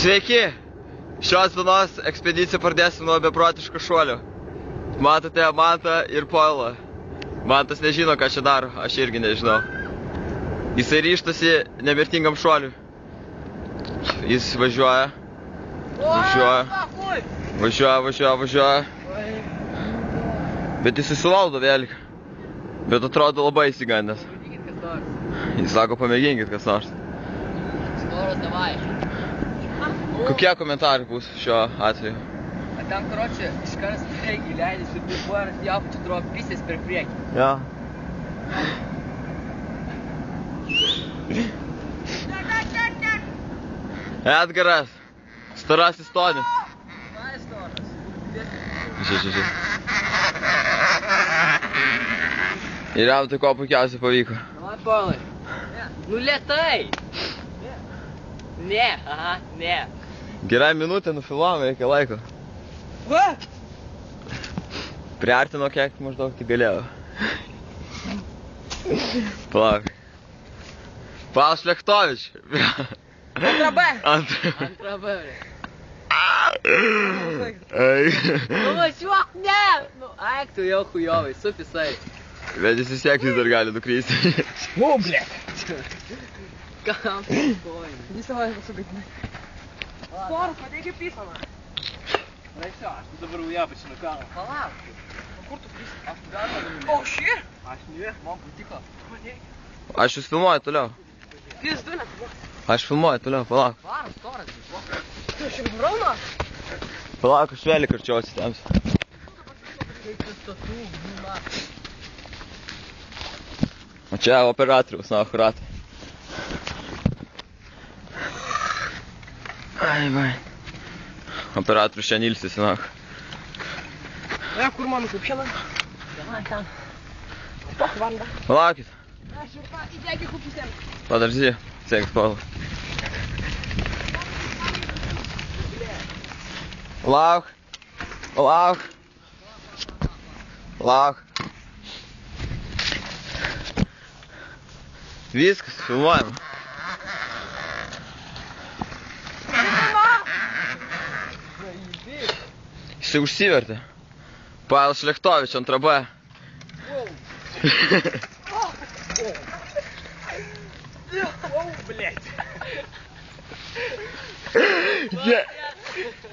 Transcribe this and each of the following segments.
Sveiki! Šios dienos ekspediciją pradėsim nuo beprotiško šuolio. Matote Mantą ir Povilą. Mantas nežino, ką čia daro, aš irgi nežinau. Jisai ryžtasi nemirtingam šuoliui. Jis važiuoja. Važiuoja. Bet jis susivaldo vėliką. Bet atrodo labai įsigandęs. Jis sako, pamėginkit kas nors. Kokie komentarai bus šiuo atveju? Tam, karočią, iškaras priekį leidys ir pripuojas į apačią atrodo pisės per priekį. Ja. Edgaras, storasis Tonis. Žiūrėk. Ir jam tai ko puikiausiai pavyko. Davai, Povilai. Nu lėtai. Ne. Gerai minutę nufilmavome, reikia laiko. Priartino kiek maždaug tik galėjo. Palauk. Paul Šlechtovič. Antra B. Nu važiuok, ne! Nu, eik tu jau chujovai, supisai. Bet jis vis tiek vis dar gali nukrysti. Kam stojim? Visą vaizdą sugadinai. Storas, padėk į pisą, man. Raisio, aš tu dabar į apačią nukalą. Palauk. Kur tu pisą? Aš tu dar noriu. O, šį? Aš ne, man patiko. Aš jūs filmuoju toliau. Pizdu net. Aš filmuoju toliau, palauk. Varas, storas. Tu šiandien brauna? Palauk, aš vėlį karčiau atsitemsiu. Kaip tu statų, nu na. O čia operatoriaus, na, ratai. Ai. Operatorius čia ilsisi, na. Kur mano kupšėna? Man ten. Pok vanda. Palaukit. Aš ir įdėgi kupšėm. Подожди, сек спал. Lauk. Viskas, filmuojam. Jisai užsivertė. Pavel Šlechtovič, antra B. Блять.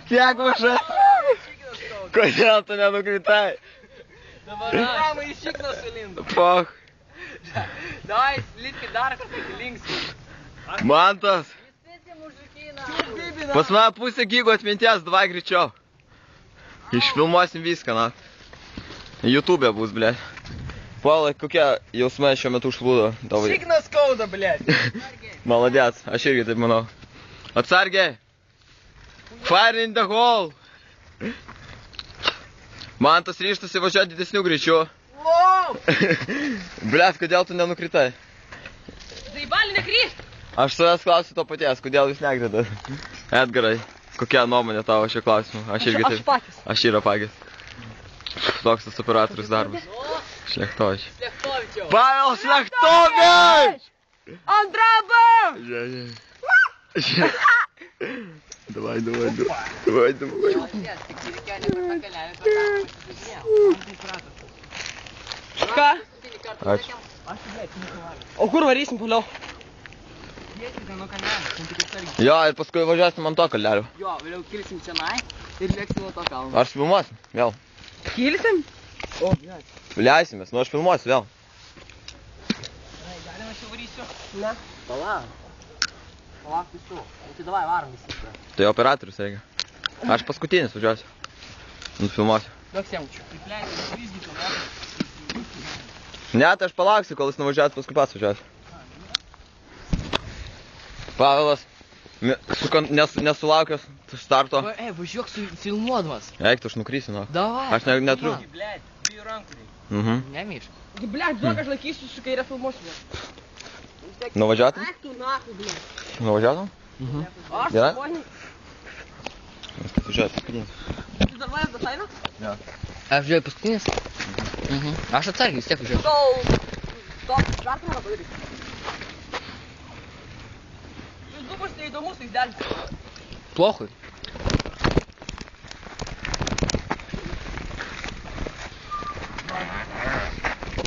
Kiek maža? Kodėl tu nenukritai? Dabar ramai iš šikno sulindu. Poch. Davai, slidki dar kažkokį linksmį. Mantas. Visi mužikina. Pas mane pusė gigo atminties, davai greičiau. Išfilmuosim viską, na. YouTube bus, blėt. Paulai, kokie jausmai šiuo metu užplūdo? Šiknas skauda, blėt. Молодец, aš irgi taip manau. Atsargiai. Fire in the hole. Mantas ryžtasi važiuoti didesnių greičių. Blėt, kodėl tu nenukritai? Zaibali nekryst. Aš savęs klausiu to paties, kodėl jūs nekritat? Edgarai, kokia nuomonė tavo šio klausimu? Aš irgi taip. Aš yra pagės. Toks tas operatorius darbas. Šlechtovič. Šlechtovičiau. Pavel Šlechtovič! Antra B! Žiūrėk. Давай. Ką? Ačiū. O kur varysim toliau? Jo, ir paskui važiuosim ant to kalnelio. Jo, vėliau kilsim čianai ir lėksim nuo to kalno. Aš filmuosiu, vėl. Kilsim? O, blėt. Leisimės, nu aš filmuosiu vėl. Galima aš jau varysiu? Ne. Palauk visų. Tai davai varom visi. Tai operatorius reikia. Aš paskutinis važiuosiu. Nufilmuosiu. Daug siemčių. Ne, tai aš palauksiu, kol jis nuvažiuos, paskui pats važiuosiu. Pavelas, nesulaukęs starto. Važiuok filmuodamas. Eik, tu aš nukrysiu, nu. Davai. Aš neturiu. Blėt, dviejų rankų. Blėt, Nemyš. duok, aš laikysiu su kairė filmuosiu. Nuvažiuotum? Eik tu nahu, blėt. Nuvažiuotum? Aš Gerai? suvoju. Mes kad važiuoju paskutinis. Tu dar vaizdas eina? Jo. Aš žiūrėjau paskutinis? Aš atsargiai vis tiek važiuoju. Stop, dar ką padaryti? Vis du bus neįdomus vaizdelis. Плохо.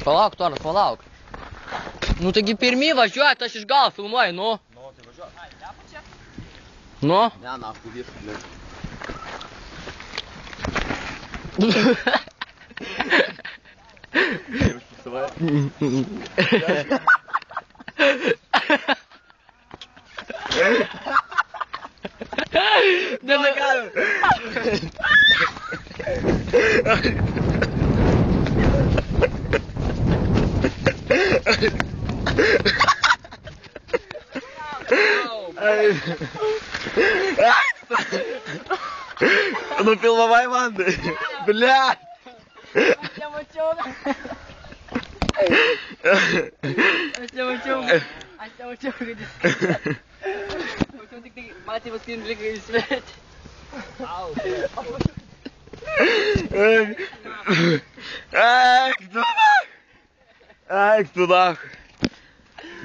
Palauk, Tonas, palauk. Nu taigi pirmi važiuoja, aš iš galo filmuoju, nu. Nu, tai važiuok. Ai, nepačia? Nu. Ne, nafku viršų, blėt. Nufilmavai man, blėt. Aš nemačiau, kad jis... Mačiau tik tai, matė paskutinį liką įsvėti. Eik tu nahui.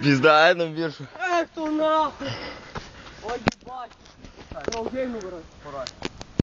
Pizda, einam viršų. Ech tu nahui. Oi, baš. Traukiai nugaras.